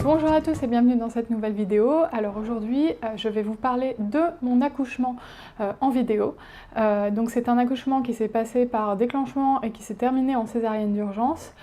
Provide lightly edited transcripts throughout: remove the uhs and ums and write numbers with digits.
Bonjour à tous et bienvenue dans cette nouvelle vidéo. Alors aujourd'hui, je vais vous parler de mon accouchement en vidéo. Donc c'est un accouchement qui s'est passé par déclenchement et qui s'est terminé en césarienne d'urgence.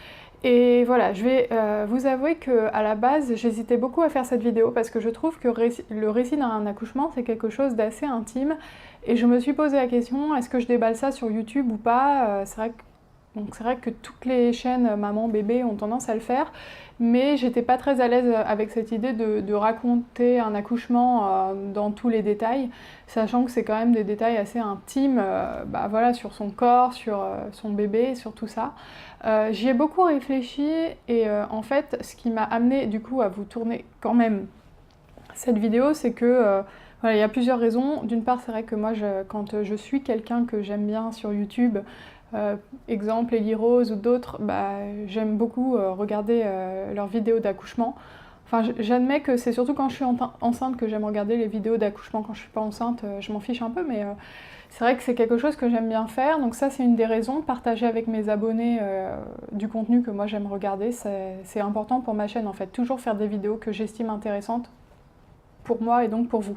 Et voilà, je vais vous avouer qu'à la base, j'hésitais beaucoup à faire cette vidéo parce que je trouve que le récit d'un accouchement, c'est quelque chose d'assez intime. Et je me suis posé la question, est-ce que je déballe ça sur YouTube ou pas? C'est vrai que toutes les chaînes maman, bébé ont tendance à le faire, mais j'étais pas très à l'aise avec cette idée de raconter un accouchement dans tous les détails, sachant que c'est quand même des détails assez intimes, voilà, sur son corps, sur son bébé, sur tout ça. J'y ai beaucoup réfléchi et en fait, ce qui m'a amené du coup à vous tourner quand même cette vidéo, c'est que voilà, il y a plusieurs raisons. D'une part, c'est vrai que moi, quand je suis quelqu'un que j'aime bien sur YouTube, exemple Ellie Rose ou d'autres, j'aime beaucoup regarder leurs vidéos d'accouchement. Enfin, j'admets que c'est surtout quand je suis enceinte que j'aime regarder les vidéos d'accouchement. Quand je suis pas enceinte, je m'en fiche un peu, mais c'est vrai que c'est quelque chose que j'aime bien faire. Donc ça, c'est une des raisons. Partager avec mes abonnés du contenu que moi j'aime regarder, c'est important pour ma chaîne en fait. Toujours faire des vidéos que j'estime intéressantes pour moi et donc pour vous.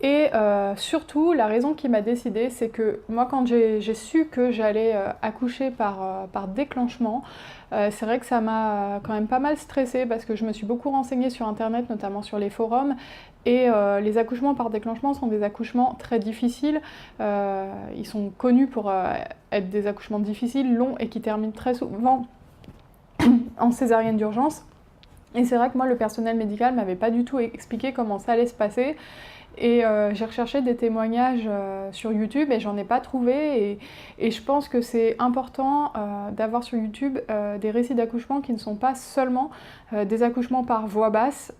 Et surtout, la raison qui m'a décidée, c'est que moi, quand j'ai su que j'allais accoucher par déclenchement, c'est vrai que ça m'a quand même pas mal stressée parce que je me suis beaucoup renseignée sur internet, notamment sur les forums, et les accouchements par déclenchement sont des accouchements très difficiles. Ils sont connus pour être des accouchements difficiles, longs et qui terminent très souvent en césarienne d'urgence. Et c'est vrai que moi, le personnel médical m'avait pas du tout expliqué comment ça allait se passer. Et j'ai recherché des témoignages sur YouTube et j'en ai pas trouvé. Et je pense que c'est important d'avoir sur YouTube des récits d'accouchement qui ne sont pas seulement des accouchements par voix basse,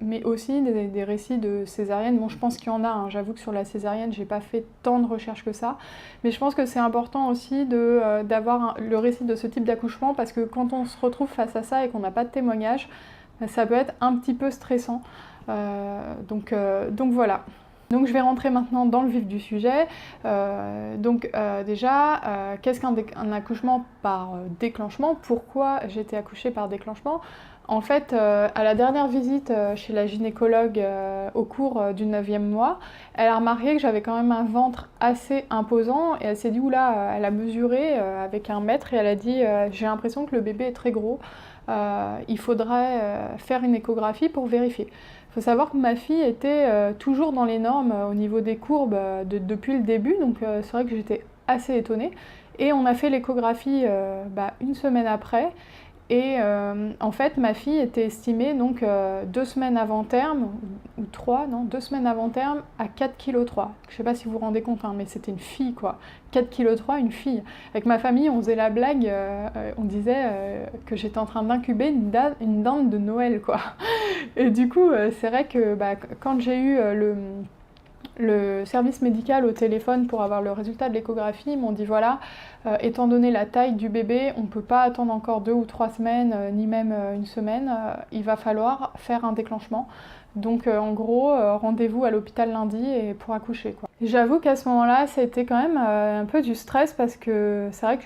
mais aussi des récits de césarienne. Bon, je pense qu'il y en a, hein. J'avoue que sur la césarienne, j'ai pas fait tant de recherches que ça. Mais je pense que c'est important aussi d'avoir le récit de ce type d'accouchement parce que quand on se retrouve face à ça et qu'on n'a pas de témoignage, ça peut être un petit peu stressant. Donc voilà. Donc je vais rentrer maintenant dans le vif du sujet. Déjà, qu'est-ce qu'un accouchement par déclenchement? Pourquoi j'ai été accouchée par déclenchement? En fait, à la dernière visite chez la gynécologue au cours du 9e mois, elle a remarqué que j'avais quand même un ventre assez imposant et elle s'est dit, oula, elle a mesuré avec 1 mètre et elle a dit, j'ai l'impression que le bébé est très gros, il faudrait faire une échographie pour vérifier. Il faut savoir que ma fille était toujours dans les normes au niveau des courbes depuis le début, donc c'est vrai que j'étais assez étonnée. Et on a fait l'échographie 1 semaine après, et en fait ma fille était estimée donc 2 semaines avant terme, ou 3, non, 2 semaines avant terme à 4,3 kg. Je sais pas si vous vous rendez compte, hein, mais c'était une fille quoi. 4,3 kg, une fille. Avec ma famille, on faisait la blague, on disait que j'étais en train d'incuber une dinde de Noël quoi. Et du coup, c'est vrai que quand j'ai eu le service médical au téléphone pour avoir le résultat de l'échographie, ils m'ont dit voilà, étant donné la taille du bébé, on ne peut pas attendre encore 2 ou 3 semaines, ni même 1 semaine, il va falloir faire un déclenchement. Donc en gros, rendez-vous à l'hôpital lundi pour accoucher, quoi. J'avoue qu'à ce moment-là, ça a été quand même un peu du stress parce que c'est vrai que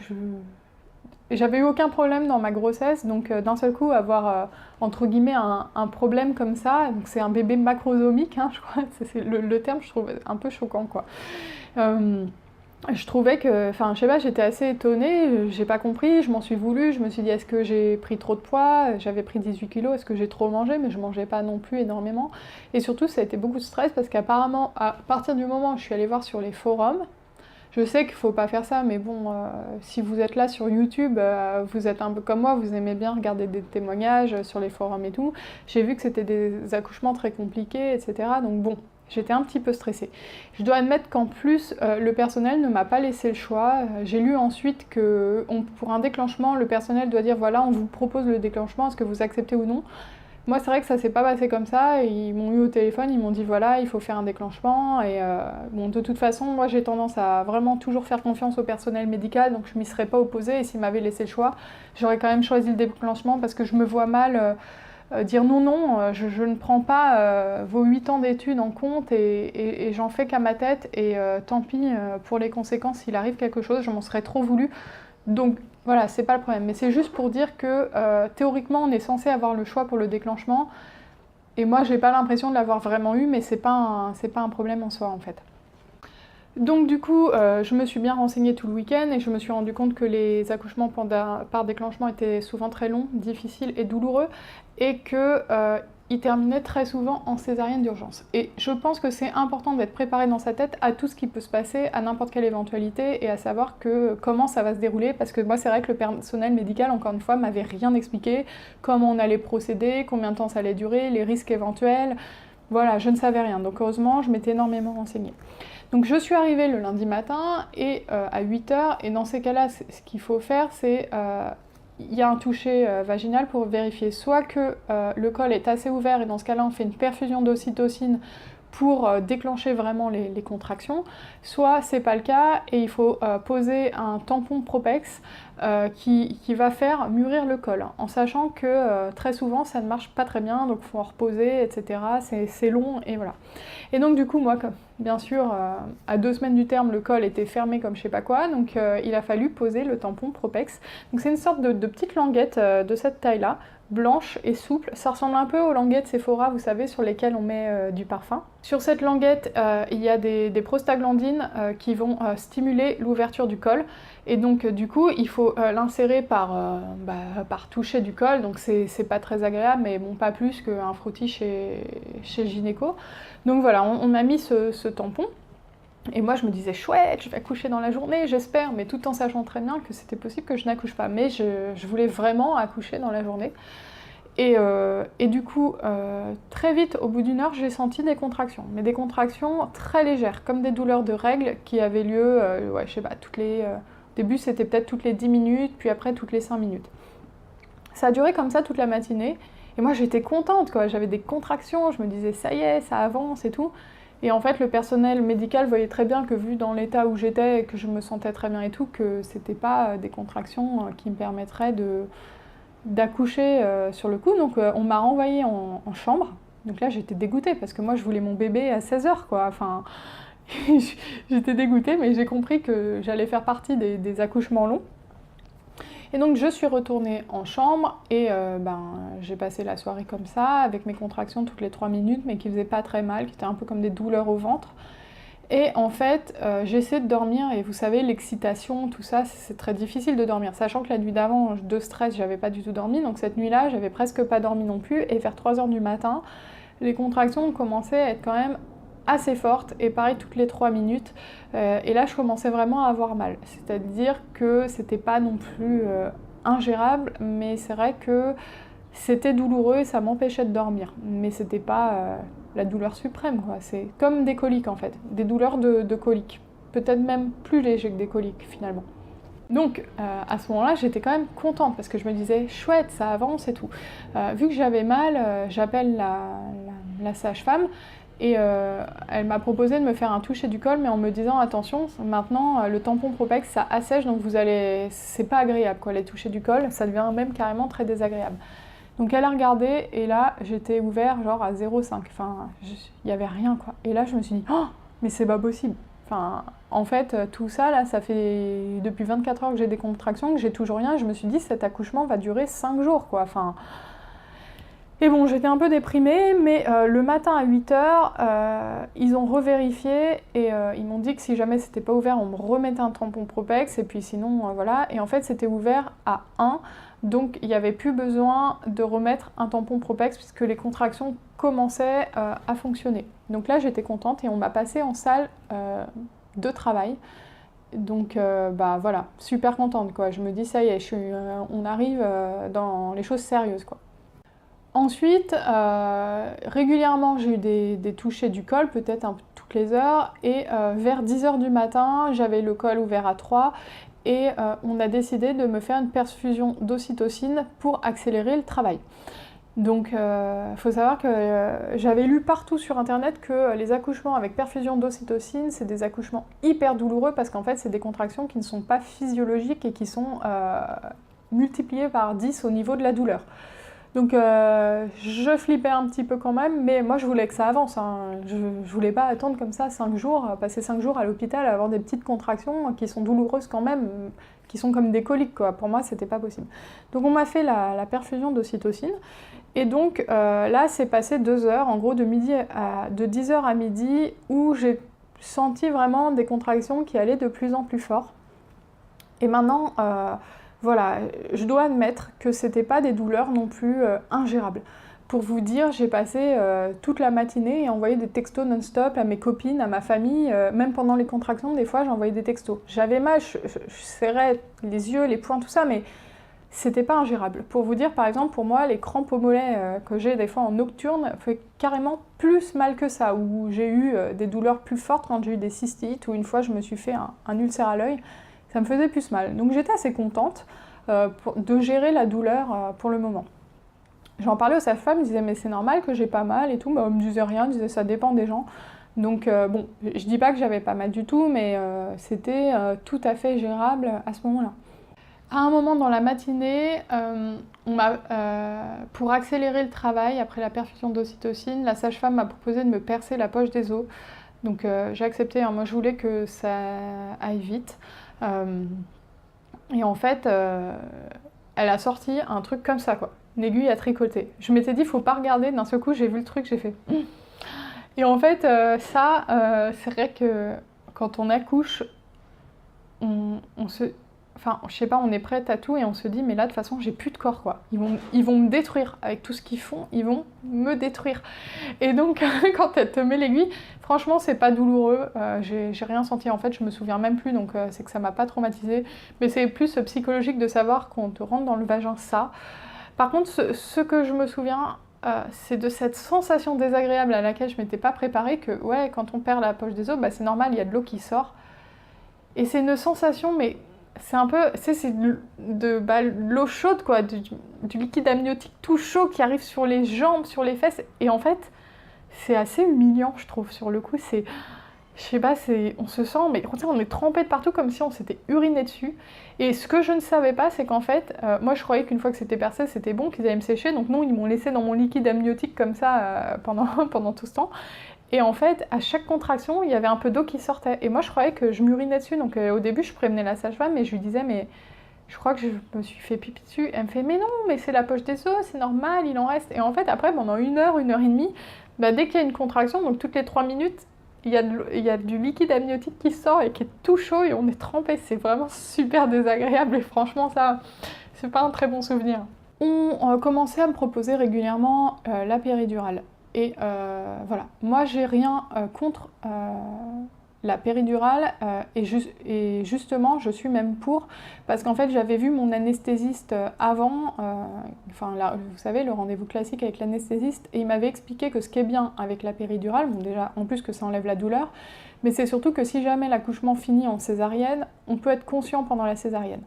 j'avais eu aucun problème dans ma grossesse, donc d'un seul coup avoir entre guillemets un problème comme ça, donc c'est un bébé macrosomique, hein, je crois, c'est le terme, je trouve un peu choquant quoi. Je trouvais que, enfin je sais pas, j'étais assez étonnée, j'ai pas compris, je m'en suis voulu, je me suis dit est-ce que j'ai pris trop de poids, j'avais pris 18 kilos, est-ce que j'ai trop mangé, mais je mangeais pas non plus énormément. Et surtout ça a été beaucoup de stress parce qu'apparemment à partir du moment où je suis allée voir sur les forums, je sais qu'il ne faut pas faire ça, mais bon, si vous êtes là sur YouTube, vous êtes un peu comme moi, vous aimez bien regarder des témoignages sur les forums et tout. J'ai vu que c'était des accouchements très compliqués, etc. Donc bon, j'étais un petit peu stressée. Je dois admettre qu'en plus, le personnel ne m'a pas laissé le choix. J'ai lu ensuite que pour un déclenchement, le personnel doit dire voilà, on vous propose le déclenchement, est-ce que vous acceptez ou non? Moi, c'est vrai que ça s'est pas passé comme ça. Ils m'ont eu au téléphone, ils m'ont dit voilà, il faut faire un déclenchement. Et bon, de toute façon, moi, j'ai tendance à vraiment toujours faire confiance au personnel médical, donc je m'y serais pas opposée. Et s'ils m'avaient laissé le choix, j'aurais quand même choisi le déclenchement parce que je me vois mal dire non, je ne prends pas vos 8 ans d'études en compte et j'en fais qu'à ma tête. Et tant pis pour les conséquences s'il arrive quelque chose, je m'en serais trop voulu. Donc Voilà, c'est pas le problème. Mais c'est juste pour dire que théoriquement, on est censé avoir le choix pour le déclenchement. Et moi, j'ai pas l'impression de l'avoir vraiment eu, mais c'est pas un problème en soi en fait. Donc du coup, je me suis bien renseignée tout le week-end et je me suis rendu compte que les accouchements par déclenchement étaient souvent très longs, difficiles et douloureux et qu'ils terminaient très souvent en césarienne d'urgence. Et je pense que c'est important d'être préparé dans sa tête à tout ce qui peut se passer, à n'importe quelle éventualité et à savoir comment ça va se dérouler parce que moi c'est vrai que le personnel médical, encore une fois, m'avait rien expliqué, comment on allait procéder, combien de temps ça allait durer, les risques éventuels. Voilà, je ne savais rien. Donc heureusement, je m'étais énormément renseignée. Donc je suis arrivée le lundi matin et à 8h, et dans ces cas-là, ce qu'il faut faire, c'est il y a un toucher vaginal pour vérifier soit que le col est assez ouvert, et dans ce cas-là, on fait une perfusion d'ocytocine pour déclencher vraiment les contractions, soit c'est pas le cas et il faut poser un tampon Propex qui va faire mûrir le col, en sachant que très souvent ça ne marche pas très bien, donc il faut en reposer, etc. C'est long et voilà. Et donc du coup moi, bien sûr, à 2 semaines du terme, le col était fermé comme je sais pas quoi, donc il a fallu poser le tampon Propex. Donc c'est une sorte de petite languette de cette taille-là, blanche et souple. Ça ressemble un peu aux languettes Sephora, vous savez, sur lesquelles on met du parfum. Sur cette languette, il y a des prostaglandines qui vont stimuler l'ouverture du col. Et donc du coup, il faut l'insérer par toucher du col. Donc c'est pas très agréable, mais bon, pas plus qu'un frottis chez gynéco. Donc voilà, on m'a mis ce tampon. Et moi je me disais chouette, je vais accoucher dans la journée, j'espère, mais tout en sachant très bien que c'était possible que je n'accouche pas. Mais je voulais vraiment accoucher dans la journée. Et du coup, très vite, au bout d'une heure, j'ai senti des contractions. Mais des contractions très légères, comme des douleurs de règles qui avaient lieu, je sais pas, au début c'était peut-être toutes les 10 minutes, puis après toutes les 5 minutes. Ça a duré comme ça toute la matinée. Et moi j'étais contente, quoi. J'avais des contractions, je me disais ça y est, ça avance et tout. Et en fait, le personnel médical voyait très bien que, vu dans l'état où j'étais et que je me sentais très bien et tout, que c'était pas des contractions qui me permettraient d'accoucher sur le coup. Donc on m'a renvoyée en chambre. Donc là, j'étais dégoûtée parce que moi, je voulais mon bébé à 16h, quoi. Enfin, j'étais dégoûtée, mais j'ai compris que j'allais faire partie des accouchements longs. Et donc je suis retournée en chambre et j'ai passé la soirée comme ça, avec mes contractions toutes les 3 minutes, mais qui faisaient pas très mal, qui étaient un peu comme des douleurs au ventre. Et en fait, j'essaie de dormir, et vous savez, l'excitation, tout ça, c'est très difficile de dormir. Sachant que la nuit d'avant, de stress, j'avais pas du tout dormi, donc cette nuit-là, j'avais presque pas dormi non plus, et vers 3h du matin, les contractions commençaient à être quand même assez forte, et pareil toutes les 3 minutes, et là je commençais vraiment à avoir mal, c'est-à-dire que c'était pas non plus ingérable, mais c'est vrai que c'était douloureux et ça m'empêchait de dormir, mais c'était pas la douleur suprême, quoi. C'est comme des coliques en fait, des douleurs de coliques, peut-être même plus léger que des coliques finalement. Donc à ce moment-là, j'étais quand même contente parce que je me disais chouette, ça avance et tout. Vu que j'avais mal, j'appelle la sage-femme. Et elle m'a proposé de me faire un toucher du col, mais en me disant attention, maintenant le tampon Propex ça assèche, donc c'est pas agréable quoi, les touchés du col, ça devient même carrément très désagréable. Donc elle a regardé et là j'étais ouvert genre à 0,5, enfin il y avait rien quoi. Et là je me suis dit oh mais c'est pas possible. Enfin en fait tout ça là, ça fait depuis 24 heures que j'ai des contractions, que j'ai toujours rien. Je me suis dit cet accouchement va durer 5 jours quoi. Enfin. Et bon, j'étais un peu déprimée, mais le matin à 8h, ils ont revérifié et ils m'ont dit que si jamais c'était pas ouvert, on me remettait un tampon Propex, et puis sinon, voilà. Et en fait, c'était ouvert à 1, donc il n'y avait plus besoin de remettre un tampon Propex puisque les contractions commençaient à fonctionner. Donc là, j'étais contente et on m'a passée en salle de travail. Donc voilà, super contente quoi. Je me dis ça y est, on arrive dans les choses sérieuses quoi. Ensuite, régulièrement, j'ai eu des touchés du col, peut-être toutes les heures, et vers 10h du matin, j'avais le col ouvert à 3, et on a décidé de me faire une perfusion d'ocytocine pour accélérer le travail. Donc, il faut savoir que j'avais lu partout sur internet que les accouchements avec perfusion d'ocytocine, c'est des accouchements hyper douloureux parce qu'en fait, c'est des contractions qui ne sont pas physiologiques et qui sont multipliées par 10 au niveau de la douleur. Donc je flippais un petit peu quand même, mais moi je voulais que ça avance, hein. Je voulais pas attendre comme ça 5 jours, passer 5 jours à l'hôpital, avoir des petites contractions qui sont douloureuses quand même. qui sont comme des coliques, quoi. Pour moi, c'était pas possible. Donc on m'a fait la perfusion d'ocytocine. Et donc là, c'est passé 2 heures, en gros de 10h à midi, où j'ai senti vraiment des contractions qui allaient de plus en plus fort. Et maintenant, voilà, je dois admettre que c'était pas des douleurs non plus ingérables. Pour vous dire, j'ai passé toute la matinée et envoyé des textos non-stop à mes copines, à ma famille. Même pendant les contractions, des fois, j'envoyais des textos. J'avais mal, je serrais les yeux, les poings, tout ça, mais c'était pas ingérable. Pour vous dire, par exemple, pour moi, les crampes au mollet que j'ai des fois en nocturne fait carrément plus mal que ça, où j'ai eu des douleurs plus fortes quand j'ai eu des cystites, ou une fois, je me suis fait un ulcère à l'œil. Ça me faisait plus mal. Donc j'étais assez contente de gérer la douleur pour le moment. J'en parlais aux sages-femmes, ils disaient mais c'est normal que j'ai pas mal et tout, on me disait rien, ils disaient ça dépend des gens. Donc bon, je dis pas que j'avais pas mal du tout, mais c'était tout à fait gérable à ce moment-là. À un moment dans la matinée, pour accélérer le travail après la perfusion d'ocytocine, la sage-femme m'a proposé de me percer la poche des os. Donc j'ai accepté, hein. Moi je voulais que ça aille vite. Et en fait, elle a sorti un truc comme ça, quoi. Une aiguille à tricoter. Je m'étais dit, faut pas regarder, d'un seul coup j'ai vu le truc, j'ai fait... Et en fait, c'est vrai que quand on accouche, on se... Enfin, je sais pas, on est prête à tout et on se dit, mais là, de toute façon, j'ai plus de corps, quoi. Ils vont me détruire. Avec tout ce qu'ils font, ils vont me détruire. Et donc, quand elle te met l'aiguille, franchement, c'est pas douloureux. J'ai rien senti, en fait, je me souviens même plus, donc c'est que ça m'a pas traumatisée. Mais c'est plus psychologique de savoir qu'on te rentre dans le vagin, ça. Par contre, ce que je me souviens, c'est de cette sensation désagréable à laquelle je m'étais pas préparée, que, ouais, quand on perd la poche des os, bah, c'est normal, il y a de l'eau qui sort. Et c'est une sensation, mais... c'est un peu, c'est l'eau chaude, quoi, du liquide amniotique tout chaud qui arrive sur les jambes, sur les fesses. Et en fait, c'est assez humiliant, je trouve, sur le coup. Je sais pas, on se sent, mais on est trempé de partout comme si on s'était uriné dessus. Et ce que je ne savais pas, c'est qu'en fait, moi je croyais qu'une fois que c'était percé, c'était bon, qu'ils allaient me sécher. Donc non, ils m'ont laissé dans mon liquide amniotique comme ça pendant tout ce temps. Et en fait, à chaque contraction, il y avait un peu d'eau qui sortait. Et moi, je croyais que je m'urinais dessus. Donc au début, je prévenais la sage-femme et je lui disais, mais je crois que je me suis fait pipi dessus. Elle me fait, mais non, mais c'est la poche des os, c'est normal, il en reste. Et en fait, après, pendant 1 heure et demie, bah, dès qu'il y a une contraction, donc toutes les 3 minutes, il y a du liquide amniotique qui sort et qui est tout chaud et on est trempé. C'est vraiment super désagréable et franchement, ça, c'est pas un très bon souvenir. On commençait à me proposer régulièrement la péridurale. Et voilà, moi j'ai rien contre la péridurale et justement je suis même pour, parce qu'en fait j'avais vu mon anesthésiste avant, vous savez, le rendez-vous classique avec l'anesthésiste, et il m'avait expliqué que ce qui est bien avec la péridurale, bon déjà en plus que ça enlève la douleur, mais c'est surtout que si jamais l'accouchement finit en césarienne, on peut être conscient pendant la césarienne.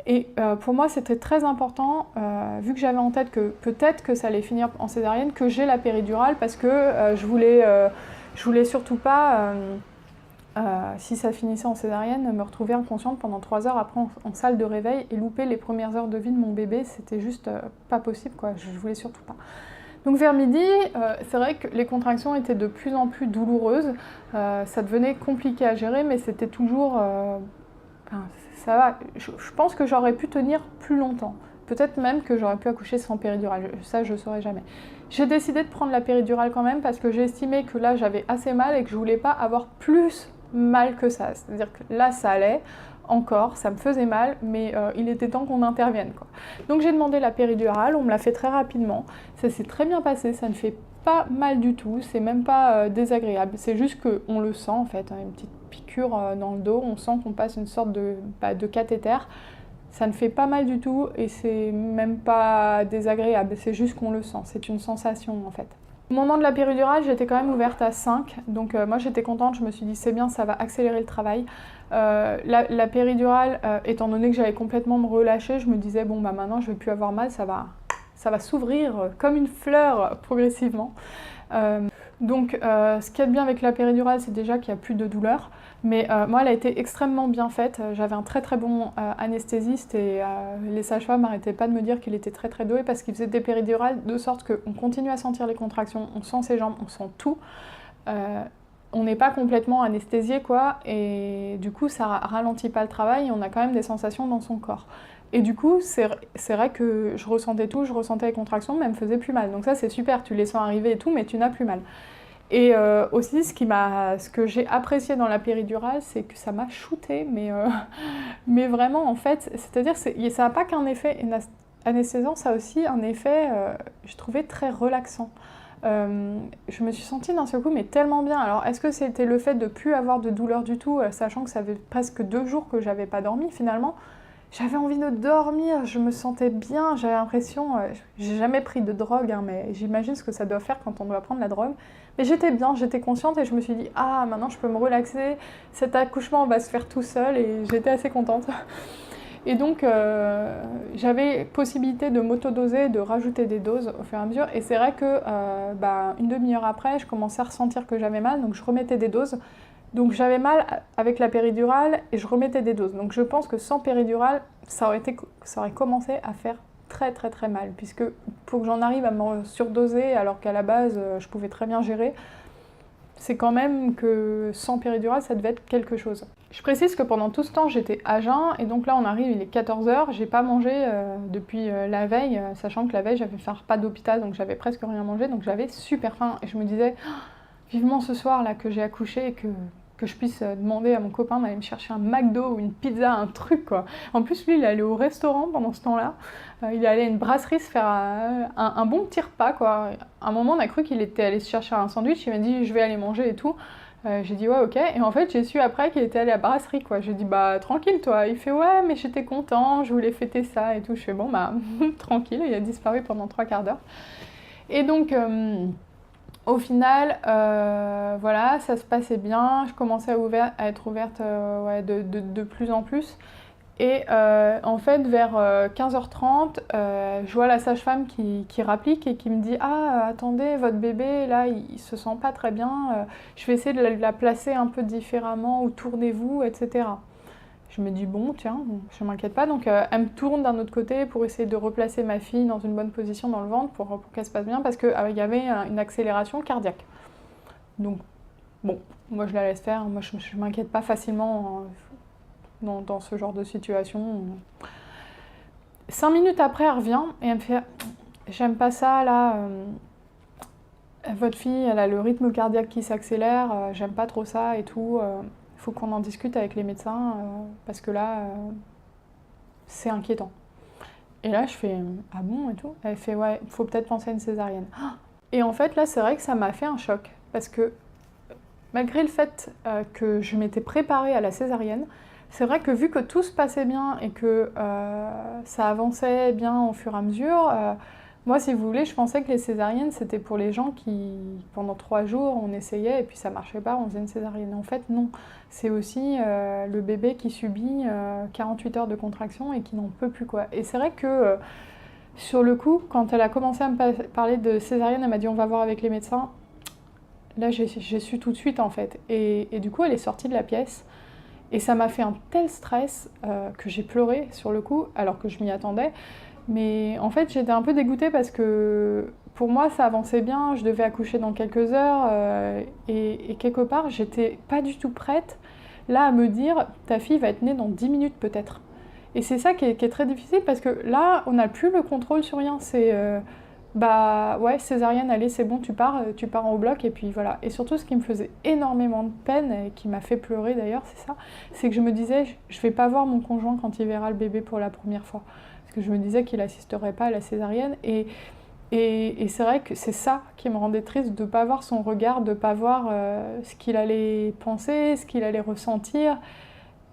Et pour moi, c'était très important, vu que j'avais en tête que peut-être que ça allait finir en césarienne, que j'ai la péridurale, parce que je voulais surtout pas, si ça finissait en césarienne, me retrouver inconsciente pendant 3 heures après en salle de réveil et louper les premières heures de vie de mon bébé. C'était juste pas possible, quoi. Je voulais surtout pas. Donc vers midi, c'est vrai que les contractions étaient de plus en plus douloureuses. Ça devenait compliqué à gérer, mais c'était toujours... ça va, je pense que j'aurais pu tenir plus longtemps. Peut-être même que j'aurais pu accoucher sans péridurale, ça je ne saurais jamais. J'ai décidé de prendre la péridurale quand même parce que j'ai estimé que là j'avais assez mal et que je ne voulais pas avoir plus mal que ça. C'est-à-dire que là ça allait encore, ça me faisait mal, mais il était temps qu'on intervienne, quoi. Donc j'ai demandé la péridurale, on me l'a fait très rapidement, ça s'est très bien passé, ça ne fait pas mal du tout, c'est même pas désagréable, c'est juste qu'on le sent en fait, hein, une petite piqûre dans le dos, on sent qu'on passe une sorte de cathéter, ça ne fait pas mal du tout et c'est même pas désagréable, c'est juste qu'on le sent, c'est une sensation en fait. Au moment de la péridurale, j'étais quand même ouverte à 5, donc moi j'étais contente, je me suis dit c'est bien, ça va accélérer le travail. La péridurale, étant donné que j'avais complètement me relâcher, je me disais bon bah maintenant je vais plus avoir mal, ça va s'ouvrir comme une fleur progressivement. Donc ce qui est bien avec la péridurale, c'est déjà qu'il n'y a plus de douleur, mais moi elle a été extrêmement bien faite, j'avais un très très bon anesthésiste et les sages-femmes n'arrêtaient pas de me dire qu'il était très très doué parce qu'il faisait des péridurales de sorte qu'on continue à sentir les contractions, on sent ses jambes, on sent tout. on n'est pas complètement anesthésié, quoi, et du coup, ça ralentit pas le travail, et on a quand même des sensations dans son corps. Et du coup, c'est vrai que je ressentais tout, je ressentais les contractions, mais elles me faisaient plus mal. Donc ça, c'est super, tu les sens arriver et tout, mais tu n'as plus mal. Et aussi, ce que j'ai apprécié dans la péridurale, c'est que ça m'a shooté, mais vraiment, en fait, c'est-à-dire que ça n'a pas qu'un effet anesthésiant, ça a aussi un effet, je trouvais, très relaxant. Je me suis sentie d'un seul coup, mais tellement bien. Alors, est-ce que c'était le fait de ne plus avoir de douleur du tout, sachant que ça fait presque 2 jours que j'avais pas dormi finalement? J'avais envie de dormir, je me sentais bien, j'avais l'impression, j'ai jamais pris de drogue, hein, mais j'imagine ce que ça doit faire quand on doit prendre la drogue. Mais j'étais bien, j'étais consciente et je me suis dit, ah, maintenant je peux me relaxer, cet accouchement va se faire tout seul et j'étais assez contente. Et donc, j'avais possibilité de m'autodoser, de rajouter des doses au fur et à mesure. Et c'est vrai que une demi-heure après, je commençais à ressentir que j'avais mal, donc je remettais des doses. Donc j'avais mal avec la péridurale et je remettais des doses. Donc je pense que sans péridurale, ça aurait commencé à faire très très très mal. Puisque pour que j'en arrive à me surdoser alors qu'à la base, je pouvais très bien gérer, c'est quand même que sans péridurale, ça devait être quelque chose. Je précise que pendant tout ce temps, j'étais à jeun, et donc là, on arrive, il est 14h, j'ai pas mangé depuis la veille, sachant que la veille, j'avais fait un repas d'hôpital, donc j'avais presque rien mangé, donc j'avais super faim, et je me disais, vivement ce soir, là, que j'ai accouché, et que je puisse demander à mon copain d'aller me chercher un McDo ou une pizza, un truc, quoi. En plus, lui, il est allé au restaurant pendant ce temps-là. Il est allé à une brasserie se faire un bon petit repas, quoi. À un moment, on a cru qu'il était allé se chercher un sandwich. Il m'a dit, je vais aller manger et tout. J'ai dit, ouais, ok. Et en fait, j'ai su après qu'il était allé à la brasserie, quoi. J'ai dit, bah, tranquille, toi. Il fait, ouais, mais j'étais content, je voulais fêter ça et tout. Je fais, bon, bah, tranquille. Il a disparu pendant 3/4 d'heure. Et donc... au final, voilà, ça se passait bien. Je commençais à être ouverte de plus en plus. Et en fait, vers 15h30, je vois la sage-femme qui rapplique et qui me dit « Ah, attendez, votre bébé, là, il se sent pas très bien. Je vais essayer de la placer un peu différemment, ou tournez-vous, etc. » Je me dis bon, tiens, je m'inquiète pas. Donc elle me tourne d'un autre côté pour essayer de replacer ma fille dans une bonne position dans le ventre pour qu'elle se passe bien, parce qu'il y avait une accélération cardiaque. Donc bon, moi je la laisse faire, moi je m'inquiète pas facilement dans ce genre de situation. 5 minutes après, elle revient et elle me fait « J'aime pas ça là, votre fille elle a le rythme cardiaque qui s'accélère, j'aime pas trop ça et tout. Faut qu'on en discute avec les médecins parce que là, c'est inquiétant. » Et là, je fais « Ah bon ?» et tout. Elle fait « Ouais, faut peut-être penser à une césarienne. » Et en fait, là, c'est vrai que ça m'a fait un choc parce que malgré le fait que je m'étais préparée à la césarienne, c'est vrai que vu que tout se passait bien et que ça avançait bien au fur et à mesure, moi, si vous voulez, je pensais que les césariennes, c'était pour les gens qui, pendant 3 jours, on essayait et puis ça marchait pas, on faisait une césarienne. En fait, non. C'est aussi le bébé qui subit 48 heures de contraction et qui n'en peut plus, quoi. Et c'est vrai que, sur le coup, quand elle a commencé à me parler de césarienne, elle m'a dit « On va voir avec les médecins ». Là, j'ai su tout de suite, en fait. Et du coup, elle est sortie de la pièce. Et ça m'a fait un tel stress que j'ai pleuré, sur le coup, alors que je m'y attendais. Mais en fait, j'étais un peu dégoûtée parce que pour moi, ça avançait bien, je devais accoucher dans quelques heures et quelque part, j'étais pas du tout prête là à me dire ta fille va être née dans 10 minutes peut-être. Et c'est ça qui est très difficile parce que là, on n'a plus le contrôle sur rien. C'est bah ouais, césarienne, allez, c'est bon, tu pars en bloc et puis voilà. Et surtout, ce qui me faisait énormément de peine et qui m'a fait pleurer d'ailleurs, c'est ça, c'est que je me disais, je vais pas voir mon conjoint quand il verra le bébé pour la première fois. Parce que je me disais qu'il n'assisterait pas à la césarienne. Et c'est vrai que c'est ça qui me rendait triste, de ne pas voir son regard, de ne pas voir ce qu'il allait penser, ce qu'il allait ressentir.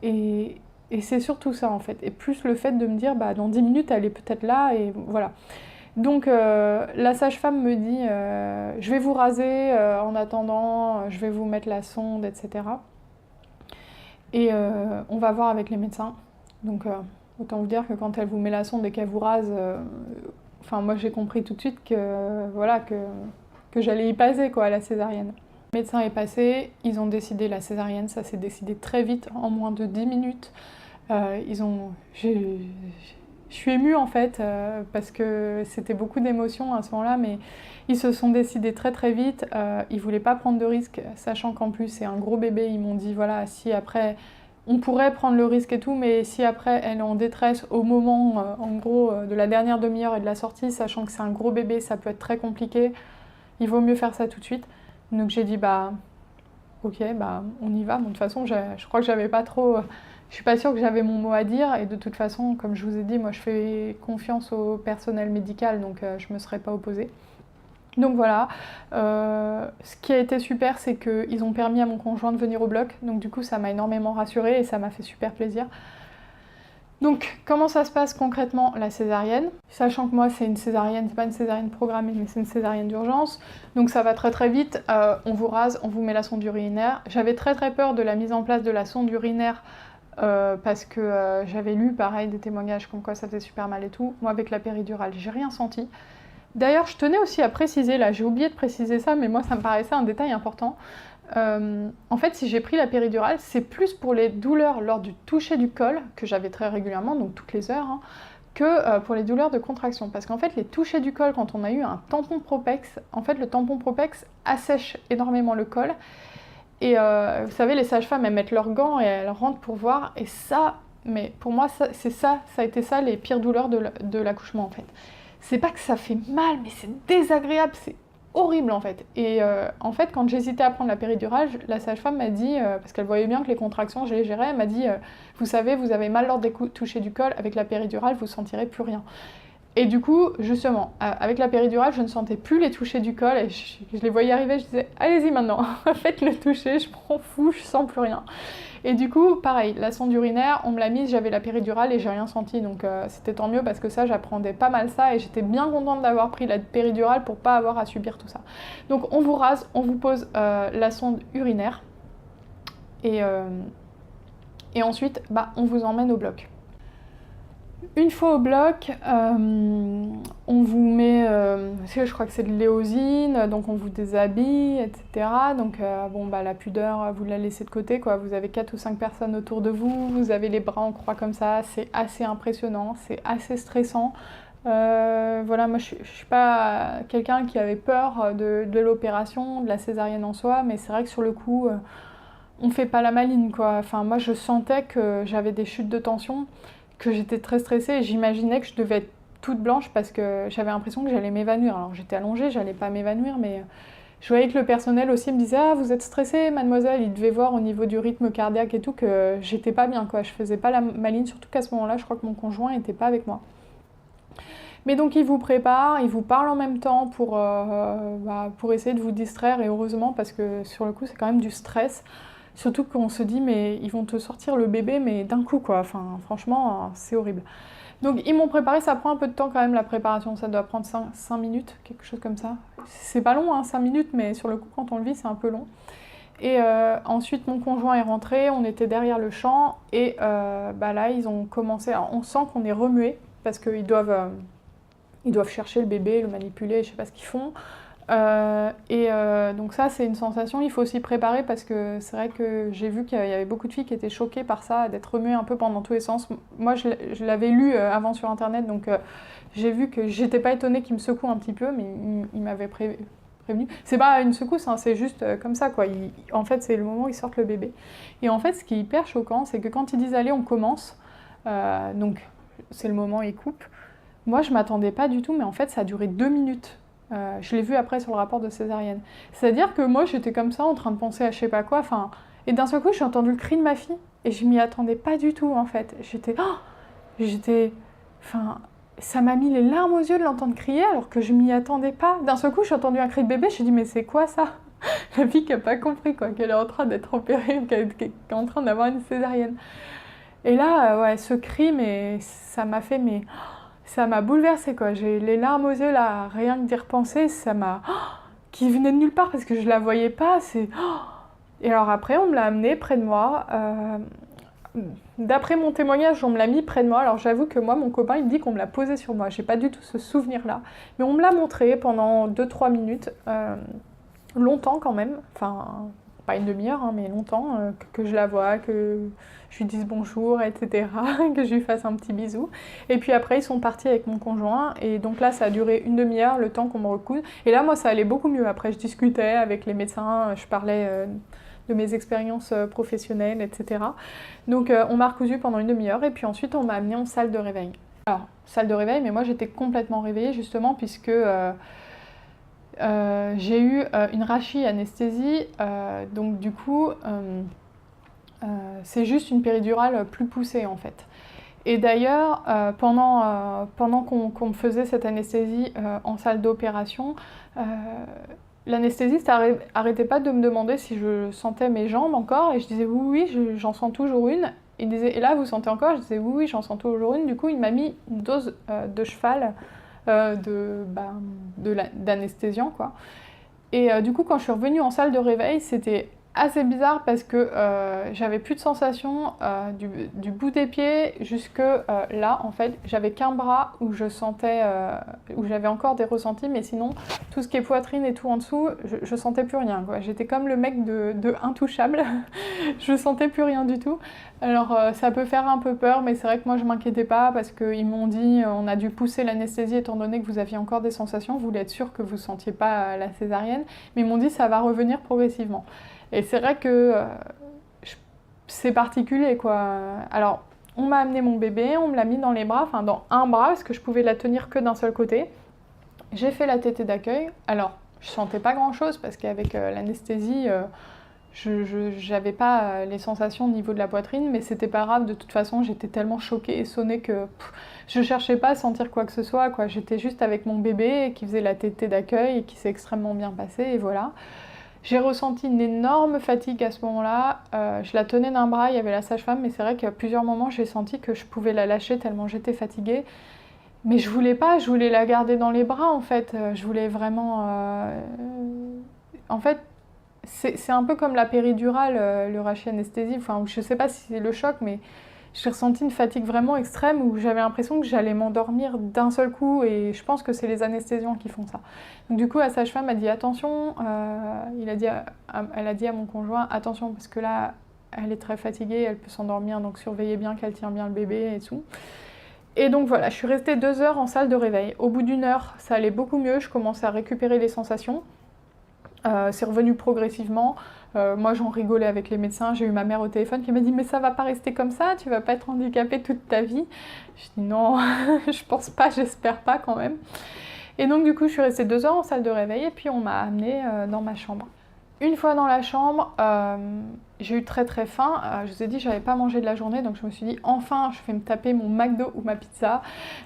Et c'est surtout ça en fait. Et plus le fait de me dire, bah, dans 10 minutes, elle est peut-être là et voilà. Donc la sage-femme me dit je vais vous raser en attendant, je vais vous mettre la sonde, etc. Et on va voir avec les médecins. Donc autant vous dire que quand elle vous met la sonde et qu'elle vous rase, enfin moi j'ai compris tout de suite que voilà que j'allais y passer quoi, à la césarienne. Le médecin est passé, ils ont décidé la césarienne, ça s'est décidé très vite, en moins de 10 minutes. Je suis émue en fait, parce que c'était beaucoup d'émotions à ce moment-là, mais ils se sont décidés très très vite. Ils voulaient pas prendre de risques, sachant qu'en plus c'est un gros bébé. Ils m'ont dit voilà, si après on pourrait prendre le risque et tout, mais si après elle est en détresse au moment, en gros, de la dernière demi-heure et de la sortie, sachant que c'est un gros bébé, ça peut être très compliqué, il vaut mieux faire ça tout de suite. Donc j'ai dit bah ok, bah on y va. Bon, de toute façon, je crois que j'avais pas trop. Je suis pas sûre que j'avais mon mot à dire, et de toute façon, comme je vous ai dit, moi je fais confiance au personnel médical, donc je me serais pas opposée. Donc voilà, ce qui a été super, c'est qu'ils ont permis à mon conjoint de venir au bloc, donc du coup ça m'a énormément rassurée et ça m'a fait super plaisir. Donc comment ça se passe concrètement la césarienne? Sachant que moi c'est une césarienne, c'est pas une césarienne programmée, mais c'est une césarienne d'urgence, donc ça va très très vite, on vous rase, on vous met la sonde urinaire. J'avais très très peur de la mise en place de la sonde urinaire, parce que j'avais lu pareil des témoignages comme quoi ça faisait super mal et tout. Moi avec la péridurale j'ai rien senti. D'ailleurs, je tenais aussi à préciser, là j'ai oublié de préciser ça, mais moi ça me paraissait un détail important. En fait, si j'ai pris la péridurale, c'est plus pour les douleurs lors du toucher du col, que j'avais très régulièrement, donc toutes les heures, hein, que pour les douleurs de contraction. Parce qu'en fait, les touchés du col, quand on a eu un tampon Propex, en fait le tampon Propex assèche énormément le col. Et vous savez, les sages-femmes, elles mettent leurs gants et elles rentrent pour voir, et ça, mais pour moi, ça a été ça les pires douleurs de l'accouchement en fait. C'est pas que ça fait mal, mais c'est désagréable, c'est horrible en fait. Et en fait, quand j'hésitais à prendre la péridurale, la sage-femme m'a dit, parce qu'elle voyait bien que les contractions, je les gérais, elle m'a dit vous savez, vous avez mal lors des touchés du col, avec la péridurale, vous sentirez plus rien. Et du coup, justement, avec la péridurale, je ne sentais plus les touchés du col, et je les voyais arriver, je disais allez-y maintenant, faites le toucher, je m'en fous, je sens plus rien. Et du coup, pareil, la sonde urinaire, on me l'a mise, j'avais la péridurale et j'ai rien senti, donc c'était tant mieux parce que ça, j'apprenais pas mal ça et j'étais bien contente d'avoir pris la péridurale pour pas avoir à subir tout ça. Donc on vous rase, on vous pose la sonde urinaire et ensuite, bah, on vous emmène au bloc. Une fois au bloc, on vous met, je crois que c'est de l'éosine, donc on vous déshabille, etc. Donc bon, bah, la pudeur, vous la laissez de côté, quoi. Vous avez 4 ou 5 personnes autour de vous, vous avez les bras en croix comme ça, c'est assez impressionnant, c'est assez stressant. Voilà, moi je suis pas quelqu'un qui avait peur de l'opération, de la césarienne en soi, mais c'est vrai que sur le coup, on fait pas la maline, quoi. Enfin, moi je sentais que j'avais des chutes de tension, que j'étais très stressée et j'imaginais que je devais être toute blanche parce que j'avais l'impression que j'allais m'évanouir. Alors j'étais allongée, j'allais pas m'évanouir, mais je voyais que le personnel aussi me disait ah vous êtes stressée mademoiselle, il devait voir au niveau du rythme cardiaque et tout que j'étais pas bien, quoi. Je faisais pas la maline, surtout qu'à ce moment-là je crois que mon conjoint était pas avec moi. Mais donc ils vous préparent, ils vous parlent en même temps pour essayer de vous distraire, et heureusement parce que sur le coup c'est quand même du stress. Surtout qu'on se dit, mais ils vont te sortir le bébé, mais d'un coup, quoi. Enfin, franchement, c'est horrible. Donc, ils m'ont préparé, ça prend un peu de temps quand même, la préparation. Ça doit prendre 5 minutes, quelque chose comme ça. C'est pas long, hein, 5 minutes, mais sur le coup, quand on le vit, c'est un peu long. Et ensuite, mon conjoint est rentré, on était derrière le champ, et bah là, ils ont commencé... Alors, on sent qu'on est remué, parce qu'ils doivent chercher le bébé, le manipuler, je sais pas ce qu'ils font. Donc ça c'est une sensation, il faut s'y préparer parce que c'est vrai que j'ai vu qu'il y avait beaucoup de filles qui étaient choquées par ça, d'être remuées un peu pendant tous les sens. Moi je l'avais lu avant sur internet, donc j'ai vu que j'étais pas étonnée qu'il me secoue un petit peu, mais il m'avait prévenu. C'est pas une secousse, hein, c'est juste comme ça, quoi. En fait c'est le moment où ils sortent le bébé. Et en fait ce qui est hyper choquant, c'est que quand ils disent allez on commence, donc c'est le moment où ils coupent, moi je m'attendais pas du tout, mais en fait ça a duré 2 minutes. Je l'ai vu après sur le rapport de césarienne. C'est-à-dire que moi, j'étais comme ça, en train de penser à je sais pas quoi, et d'un seul coup, j'ai entendu le cri de ma fille, et je m'y attendais pas du tout, en fait. Ça m'a mis les larmes aux yeux de l'entendre crier, alors que je m'y attendais pas. D'un seul coup, j'ai entendu un cri de bébé, j'ai dit, mais c'est quoi ça? La fille qui a pas compris, quoi, qu'elle est en train d'être opérée, qu'elle est en train d'avoir une césarienne. Et là, ouais, ce cri, mais ça m'a fait, ça m'a bouleversée, quoi. J'ai les larmes aux yeux, là, rien que d'y repenser, qui venait de nulle part parce que je la voyais pas, Et alors après, on me l'a amenée près de moi. D'après mon témoignage, on me l'a mis près de moi. Alors j'avoue que moi, mon copain, il me dit qu'on me l'a posée sur moi. J'ai pas du tout ce souvenir-là. Mais on me l'a montré pendant 2-3 minutes. Longtemps quand même. Enfin, pas une demi-heure, hein, mais longtemps, que je la vois, que je lui dise bonjour, etc., que je lui fasse un petit bisou. Et puis après, ils sont partis avec mon conjoint, et donc là, ça a duré une demi-heure, le temps qu'on me recouse. Et là, moi, ça allait beaucoup mieux. Après, je discutais avec les médecins, je parlais de mes expériences professionnelles, etc. Donc, on m'a recousu pendant une demi-heure, et puis ensuite, on m'a amenée en salle de réveil. Alors, salle de réveil, mais moi, j'étais complètement réveillée, justement, puisque... j'ai eu une rachis-anesthésie, donc du coup, c'est juste une péridurale plus poussée en fait. Et d'ailleurs, pendant qu'on me faisait cette anesthésie en salle d'opération, l'anesthésiste arrêtait pas de me demander si je sentais mes jambes encore, et je disais oui, oui, j'en sens toujours une. Il disait, et là, vous sentez encore? Je disais oui, oui, j'en sens toujours une. Du coup, il m'a mis une dose de cheval d'anesthésiant, quoi. Et du coup, quand je suis revenue en salle de réveil, c'était assez bizarre parce que j'avais plus de sensation du bout des pieds jusque là. En fait, j'avais qu'un bras où je sentais, où j'avais encore des ressentis, mais sinon, tout ce qui est poitrine et tout en dessous, je sentais plus rien, quoi. J'étais comme le mec de Intouchable. Je sentais plus rien du tout. Alors, ça peut faire un peu peur, mais c'est vrai que moi, je m'inquiétais pas parce qu'ils m'ont dit on a dû pousser l'anesthésie étant donné que vous aviez encore des sensations. Vous voulez être sûr que vous ne sentiez pas la césarienne. Mais ils m'ont dit ça va revenir progressivement. Et c'est vrai que c'est particulier, quoi. Alors, on m'a amené mon bébé, on me l'a mis dans les bras, enfin dans un bras, parce que je pouvais la tenir que d'un seul côté. J'ai fait la tétée d'accueil. Alors, je sentais pas grand-chose, parce qu'avec l'anesthésie, je n'avais pas les sensations au niveau de la poitrine, mais c'était pas grave. De toute façon, j'étais tellement choquée et sonnée que je cherchais pas à sentir quoi que ce soit, quoi. J'étais juste avec mon bébé qui faisait la tétée d'accueil et qui s'est extrêmement bien passée, et voilà. J'ai ressenti une énorme fatigue à ce moment-là. Je la tenais d'un bras, il y avait la sage-femme, mais c'est vrai qu'à plusieurs moments, j'ai senti que je pouvais la lâcher tellement j'étais fatiguée. Mais je voulais pas, je voulais la garder dans les bras en fait. Je voulais vraiment... En fait, c'est un peu comme la péridurale, le rachis-anesthésie. Enfin, je sais pas si c'est le choc, mais j'ai ressenti une fatigue vraiment extrême où j'avais l'impression que j'allais m'endormir d'un seul coup, et je pense que c'est les anesthésiants qui font ça. Donc du coup, la sage-femme a dit attention, elle a dit à mon conjoint attention parce que là, elle est très fatiguée, elle peut s'endormir, donc surveillez bien qu'elle tient bien le bébé et tout. Et donc voilà, je suis restée 2 heures en salle de réveil. Au bout d'1 heure, ça allait beaucoup mieux, je commençais à récupérer les sensations. C'est revenu progressivement. Moi, j'en rigolais avec les médecins. J'ai eu ma mère au téléphone qui m'a dit « Mais ça va pas rester comme ça, tu vas pas être handicapée toute ta vie ?» Je dis « Non, je pense pas, j'espère pas quand même. » Et donc, du coup, je suis restée 2 heures en salle de réveil et puis on m'a amenée dans ma chambre. Une fois dans la chambre, j'ai eu très très faim. Je vous ai dit, j'avais pas mangé de la journée, donc je me suis dit, enfin, je vais me taper mon McDo ou ma pizza.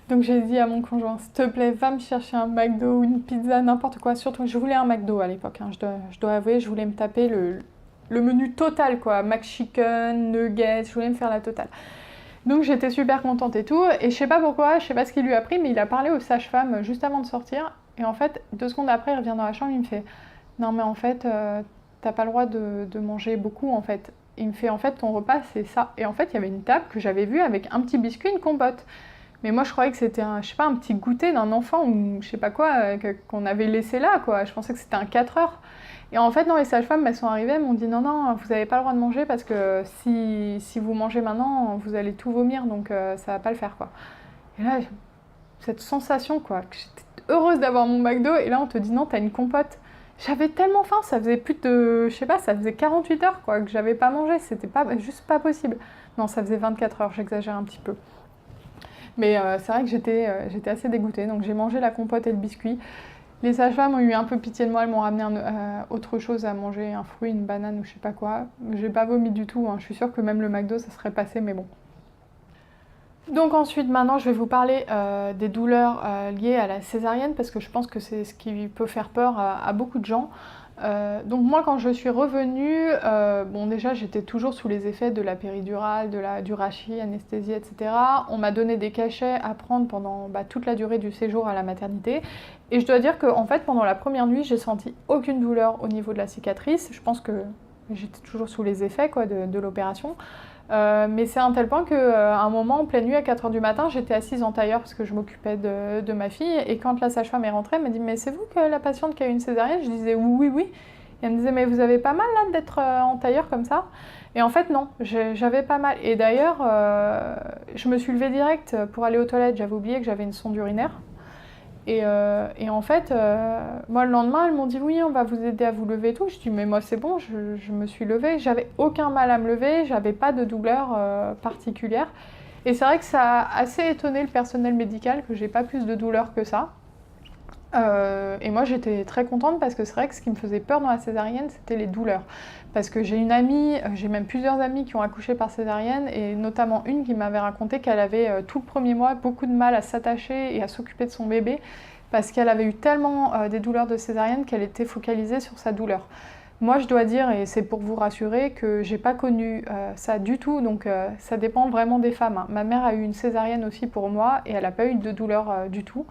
Donc j'ai dit à mon conjoint, s'il te plaît, va me chercher un McDo ou une pizza, n'importe quoi. Surtout, je voulais un McDo à l'époque, hein. Je dois avouer, je voulais me taper le menu total, quoi. McChicken, nuggets, je voulais me faire la totale. Donc j'étais super contente et tout. Et je sais pas pourquoi, je sais pas ce qu'il lui a pris, mais il a parlé aux sages-femmes juste avant de sortir. Et en fait, 2 secondes après, il revient dans la chambre, il me fait... Non mais en fait, t'as pas le droit de manger beaucoup en fait. Il me fait en fait ton repas c'est ça. Et en fait il y avait une table que j'avais vue avec un petit biscuit, une compote. Mais moi je croyais que c'était un petit goûter d'un enfant ou je sais pas quoi qu'on avait laissé là quoi. Je pensais que c'était un 4 heures. Et en fait non, les sages-femmes elles sont arrivées, elles m'ont dit non vous avez pas le droit de manger parce que si vous mangez maintenant vous allez tout vomir donc ça va pas le faire quoi. Et là cette sensation quoi, que j'étais heureuse d'avoir mon McDo et là on te dit non t'as une compote. J'avais tellement faim, ça faisait plus de, je sais pas, ça faisait 48 heures quoi, que j'avais pas mangé, c'était juste pas possible. Non, ça faisait 24 heures, j'exagère un petit peu. Mais c'est vrai que j'étais assez dégoûtée, donc j'ai mangé la compote et le biscuit. Les sages-femmes ont eu un peu pitié de moi, elles m'ont ramené autre chose à manger, un fruit, une banane ou je sais pas quoi. J'ai pas vomi du tout, hein. Je suis sûre que même le McDo ça serait passé, mais bon. Donc ensuite, maintenant, je vais vous parler des douleurs liées à la césarienne parce que je pense que c'est ce qui peut faire peur à beaucoup de gens. Donc moi, quand je suis revenue, bon déjà, j'étais toujours sous les effets de la péridurale, du rachis, anesthésie, etc. On m'a donné des cachets à prendre pendant toute la durée du séjour à la maternité. Et je dois dire qu'en fait, pendant la première nuit, j'ai senti aucune douleur au niveau de la cicatrice. Je pense que j'étais toujours sous les effets quoi, de l'opération. Mais c'est à un tel point qu'à un moment, en pleine nuit, à 4h du matin, j'étais assise en tailleur parce que je m'occupais de ma fille. Et quand la sage-femme est rentrée, elle m'a dit « Mais c'est vous que la patiente qui a eu une césarienne ?» Je disais « Oui, oui, oui. » Et elle me disait, mais vous avez pas mal là d'être en tailleur comme ça? Et en fait, non, j'avais pas mal. Et d'ailleurs, je me suis levée direct pour aller aux toilettes. J'avais oublié que j'avais une sonde urinaire. Et en fait, moi le lendemain, elles m'ont dit oui, on va vous aider à vous lever et tout. Je dis mais moi c'est bon, je me suis levée. J'avais aucun mal à me lever, j'avais pas de douleur particulière. Et c'est vrai que ça a assez étonné le personnel médical que j'ai pas plus de douleur que ça. Et moi j'étais très contente parce que c'est vrai que ce qui me faisait peur dans la césarienne, c'était les douleurs. Parce que j'ai une amie, j'ai même plusieurs amies qui ont accouché par césarienne, et notamment une qui m'avait raconté qu'elle avait tout le premier mois beaucoup de mal à s'attacher et à s'occuper de son bébé parce qu'elle avait eu tellement des douleurs de césarienne qu'elle était focalisée sur sa douleur. Moi je dois dire, et c'est pour vous rassurer, que j'ai pas connu ça du tout, donc ça dépend vraiment des femmes, hein. Ma mère a eu une césarienne aussi pour moi et elle n'a pas eu de douleur du tout.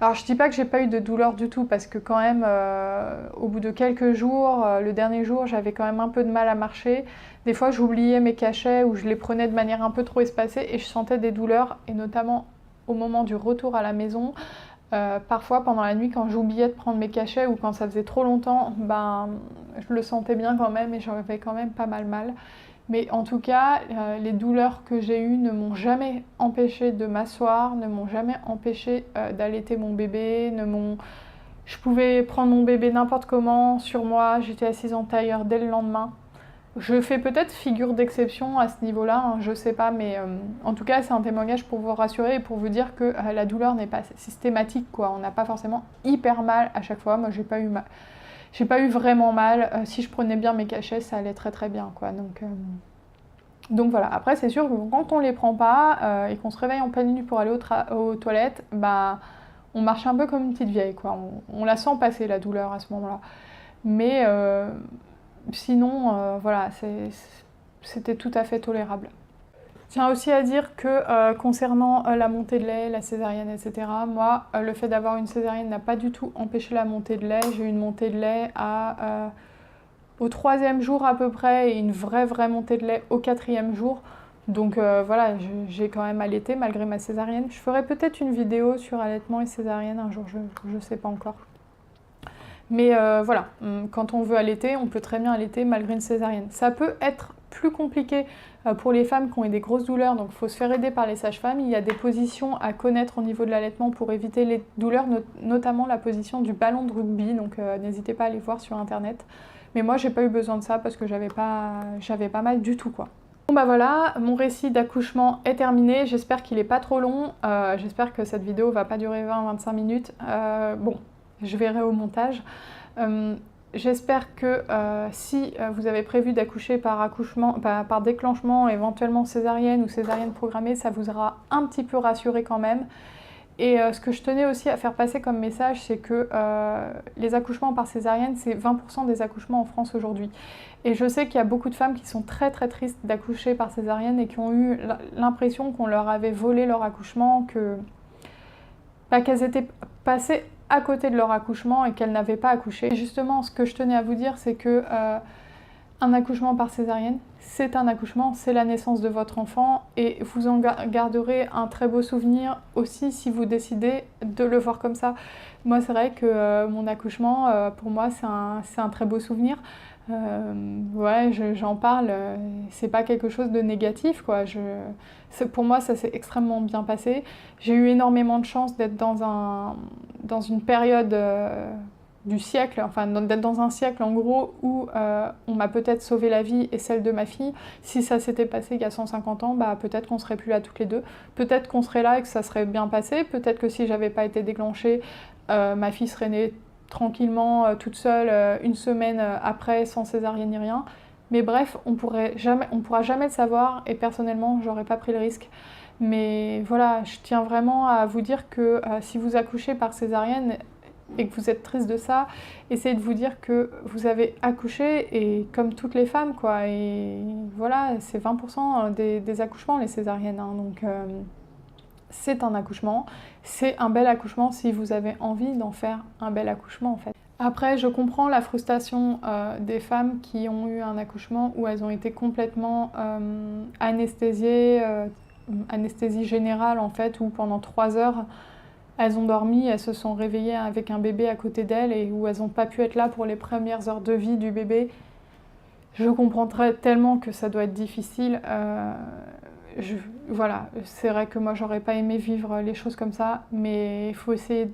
Alors je dis pas que j'ai pas eu de douleur du tout parce que quand même au bout de quelques jours, le dernier jour j'avais quand même un peu de mal à marcher. Des fois j'oubliais mes cachets ou je les prenais de manière un peu trop espacée et je sentais des douleurs, et notamment au moment du retour à la maison. Parfois pendant la nuit quand j'oubliais de prendre mes cachets ou quand ça faisait trop longtemps, ben, je le sentais bien quand même et j'avais quand même pas mal. Mais en tout cas, les douleurs que j'ai eues ne m'ont jamais empêché de m'asseoir, ne m'ont jamais empêché d'allaiter mon bébé, je pouvais prendre mon bébé n'importe comment sur moi, j'étais assise en tailleur dès le lendemain. Je fais peut-être figure d'exception à ce niveau-là, hein, je sais pas, mais en tout cas c'est un témoignage pour vous rassurer et pour vous dire que la douleur n'est pas systématique, quoi. On n'a pas forcément hyper mal à chaque fois. Moi j'ai pas eu mal. J'ai pas eu vraiment mal. Si je prenais bien mes cachets, ça allait très très bien, quoi. Donc voilà. Après, c'est sûr que quand on les prend pas et qu'on se réveille en pleine nuit pour aller aux toilettes, bah, on marche un peu comme une petite vieille, quoi. On la sent passer, la douleur, à ce moment-là. Mais sinon, voilà, c'était tout à fait tolérable. Je tiens aussi à dire que concernant la montée de lait, la césarienne, etc., moi, le fait d'avoir une césarienne n'a pas du tout empêché la montée de lait. J'ai eu une montée de lait au 3e jour à peu près et une vraie montée de lait au 4e jour. Donc voilà, j'ai quand même allaité malgré ma césarienne. Je ferai peut-être une vidéo sur allaitement et césarienne un jour, je ne sais pas encore. Mais voilà, quand on veut allaiter, on peut très bien allaiter malgré une césarienne. Ça peut être plus compliqué pour les femmes qui ont eu des grosses douleurs, donc il faut se faire aider par les sages-femmes. Il y a des positions à connaître au niveau de l'allaitement pour éviter les douleurs, notamment la position du ballon de rugby, donc n'hésitez pas à aller voir sur internet. Mais moi j'ai pas eu besoin de ça parce que j'avais pas mal du tout, quoi. Bon bah voilà, mon récit d'accouchement est terminé, j'espère qu'il est pas trop long, j'espère que cette vidéo va pas durer 20-25 minutes. Bon, je verrai au montage. J'espère que si vous avez prévu d'accoucher par déclenchement, éventuellement césarienne ou césarienne programmée, ça vous aura un petit peu rassuré quand même. Et ce que je tenais aussi à faire passer comme message, c'est que les accouchements par césarienne, c'est 20% des accouchements en France aujourd'hui. Et je sais qu'il y a beaucoup de femmes qui sont très tristes d'accoucher par césarienne et qui ont eu l'impression qu'on leur avait volé leur accouchement, qu'elles étaient passées à côté de leur accouchement et qu'elles n'avaient pas accouché. Et justement, ce que je tenais à vous dire, c'est que un accouchement par césarienne, c'est un accouchement, c'est la naissance de votre enfant et vous en garderez un très beau souvenir aussi si vous décidez de le voir comme ça. Moi, c'est vrai que mon accouchement, pour moi, c'est un très beau souvenir. Ouais, j'en parle, c'est pas quelque chose de négatif, quoi. Pour moi, ça s'est extrêmement bien passé. J'ai eu énormément de chance d'être dans une période du siècle, enfin d'être dans un siècle en gros où on m'a peut-être sauvé la vie et celle de ma fille. Si ça s'était passé il y a 150 ans, bah, peut-être qu'on serait plus là toutes les deux. Peut-être qu'on serait là et que ça serait bien passé. Peut-être que si j'avais pas été déclenchée, ma fille serait née tranquillement, toute seule, une semaine après, sans césarienne ni rien. Mais bref, on pourra jamais le savoir et personnellement, j'aurais pas pris le risque. Mais voilà, je tiens vraiment à vous dire que si vous accouchez par césarienne et que vous êtes triste de ça, essayez de vous dire que vous avez accouché et comme toutes les femmes, quoi. Et voilà, c'est 20% des accouchements, les césariennes, hein, donc c'est un accouchement, c'est un bel accouchement si vous avez envie d'en faire un bel accouchement en fait. Après, je comprends la frustration des femmes qui ont eu un accouchement où elles ont été complètement anesthésiées, anesthésie générale en fait, où pendant 3 heures, elles ont dormi, elles se sont réveillées avec un bébé à côté d'elles et où elles n'ont pas pu être là pour les premières heures de vie du bébé. Je comprends tellement que ça doit être difficile. Voilà, c'est vrai que moi j'aurais pas aimé vivre les choses comme ça, mais il faut essayer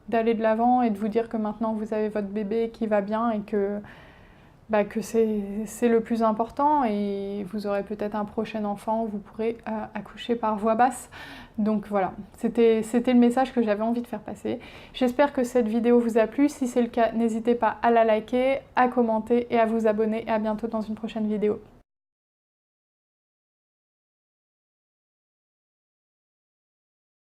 d'aller de l'avant et de vous dire que maintenant vous avez votre bébé qui va bien et que c'est le plus important, et vous aurez peut-être un prochain enfant où vous pourrez accoucher par voie basse. Donc voilà, c'était le message que j'avais envie de faire passer. J'espère que cette vidéo vous a plu. Si c'est le cas, n'hésitez pas à la liker, à commenter et à vous abonner. Et à bientôt dans une prochaine vidéo.